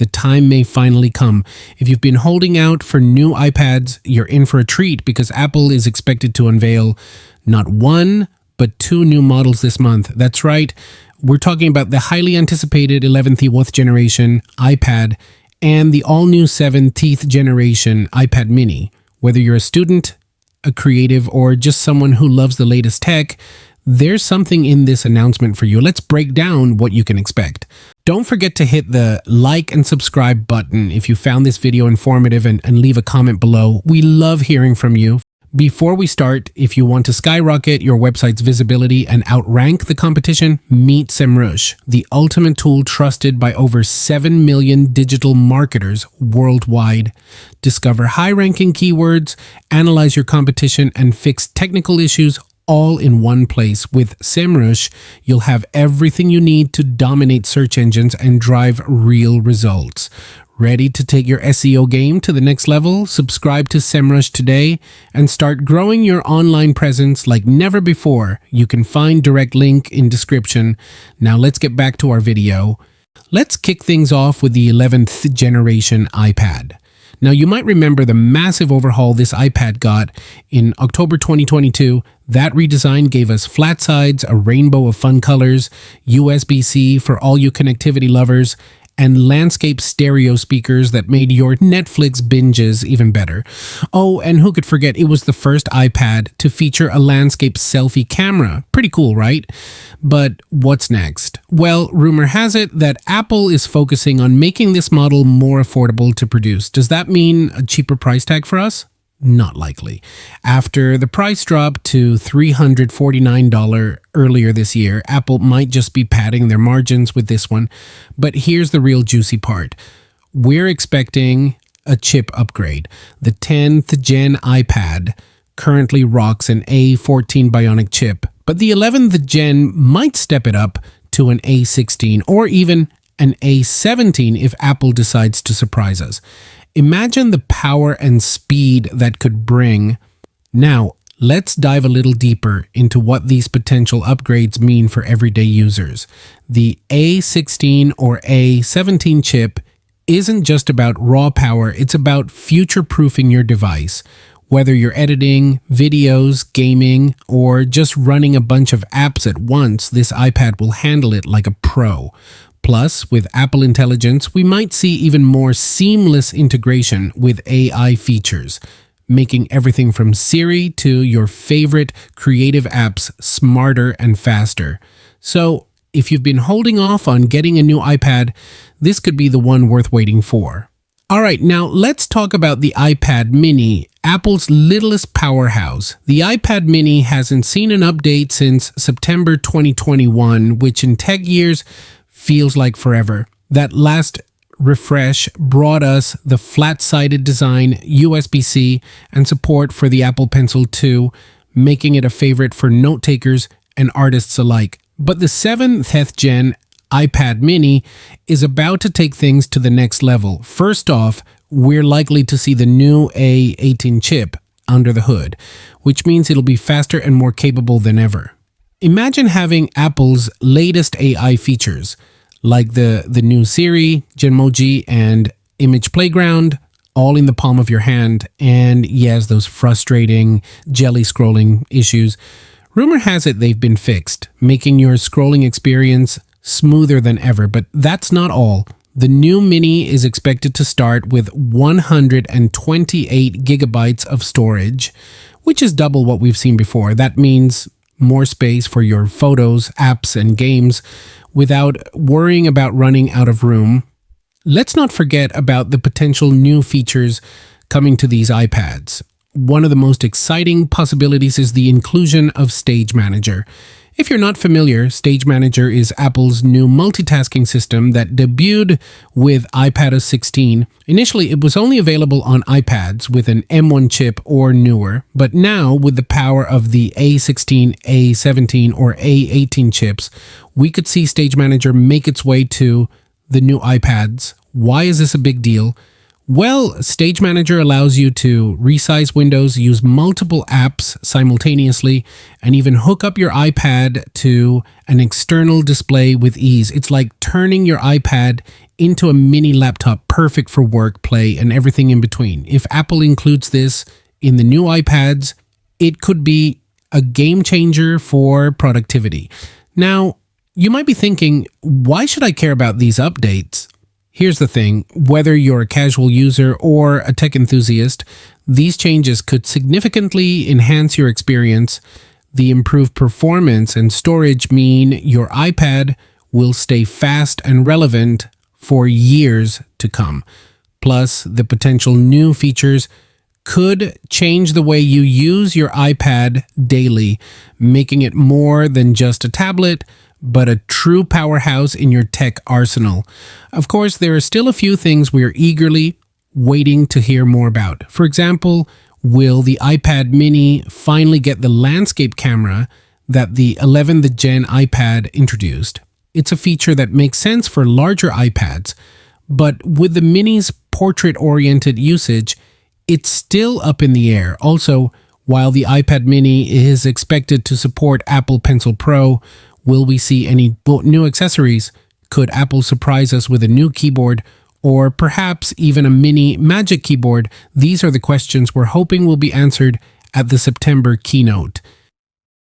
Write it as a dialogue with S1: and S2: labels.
S1: The time may finally come. If you've been holding out for new iPads, you're in for a treat because Apple is expected to unveil not one, but 2 new models this month. That's right. We're talking about the highly anticipated 11th generation iPad and the all-new 17th generation iPad mini. Whether you're a student, a creative, or just someone who loves the latest tech, there's something in this announcement for you. Let's break down what you can expect. Don't forget to hit the like and subscribe button if you found this video informative and leave a comment below. We love hearing from you. Before we start, if you want to skyrocket your website's visibility and outrank the competition, meet SimRush, the ultimate tool trusted by over 7 million digital marketers worldwide. Discover high-ranking keywords, analyze your competition, and fix technical issues all in one place. With SimRush, you'll have everything you need to dominate search engines and drive real results. Ready to take your SEO game to the next level? Subscribe to SimRush today and start growing your online presence like never before. You can find direct link in description. Now let's get back to our video. Let's kick things off with the 11th generation iPad. Now you might remember the massive overhaul this iPad got in October 2022. That redesign gave us flat sides, a rainbow of fun colors, USB-C for all you connectivity lovers, and landscape stereo speakers that made your Netflix binges even better. Oh, and who could forget, it was the first iPad to feature a landscape selfie camera. Pretty cool, right? But what's next? Well, rumor has it that Apple is focusing on making this model more affordable to produce. Does that mean a cheaper price tag for us? Not likely. After the price drop to $349 earlier this year, Apple might just be padding their margins with this one. But here's the real juicy part. We're expecting a chip upgrade. The 10th gen iPad currently rocks an A14 Bionic chip, but the 11th gen might step it up to an A16 or even an A17 if Apple decides to surprise us. Imagine the power and speed that could bring. Now, let's dive a little deeper into what these potential upgrades mean for everyday users. The A16 or A17 chip isn't just about raw power, it's about future-proofing your device. Whether you're editing, videos, gaming, or just running a bunch of apps at once, this iPad will handle it like a pro. Plus, with Apple Intelligence, we might see even more seamless integration with AI features, making everything from Siri to your favorite creative apps smarter and faster. So, if you've been holding off on getting a new iPad, this could be the one worth waiting for. Alright, now let's talk about the iPad mini, Apple's littlest powerhouse. The iPad mini hasn't seen an update since September 2021, which in tech years feels like forever. That last refresh brought us the flat-sided design, USB-C, and support for the Apple Pencil 2, making it a favorite for note-takers and artists alike. But the 7th gen iPad mini is about to take things to the next level. First off, we're likely to see the new A18 chip under the hood, which means it'll be faster and more capable than ever. Imagine having Apple's latest AI features, like the new Siri, Genmoji, and Image Playground, all in the palm of your hand, and yes, those frustrating jelly scrolling issues. Rumor has it they've been fixed, making your scrolling experience smoother than ever, but that's not all. The new Mini is expected to start with 128 gigabytes of storage, which is double what we've seen before. That means more space for your photos, apps, and games without worrying about running out of room. Let's not forget about the potential new features coming to these iPads. One of the most exciting possibilities is the inclusion of Stage Manager. If you're not familiar, Stage Manager is Apple's new multitasking system that debuted with iPadOS 16. Initially, it was only available on iPads with an M1 chip or newer, but now with the power of the A16, A17, or A18 chips, we could see Stage Manager make its way to the new iPads. Why is this a big deal? Well, Stage Manager allows you to resize windows, use multiple apps simultaneously, and even hook up your iPad to an external display with ease. It's like turning your iPad into a mini laptop perfect for work, play, and everything in between. If Apple includes this in the new iPads, it could be a game changer for productivity. Now, you might be thinking, why should I care about these updates? Here's the thing, whether you're a casual user or a tech enthusiast, these changes could significantly enhance your experience. The improved performance and storage mean your iPad will stay fast and relevant for years to come. Plus, the potential new features could change the way you use your iPad daily, making it more than just a tablet, but a true powerhouse in your tech arsenal. Of course, there are still a few things we are eagerly waiting to hear more about. For example, will the iPad mini finally get the landscape camera that the 11th Gen iPad introduced? It's a feature that makes sense for larger iPads, but with the mini's portrait-oriented usage, it's still up in the air. Also, while the iPad mini is expected to support Apple Pencil Pro, will we see any new accessories? Could Apple surprise us with a new keyboard or perhaps even a mini Magic Keyboard? These are the questions we're hoping will be answered at the September keynote.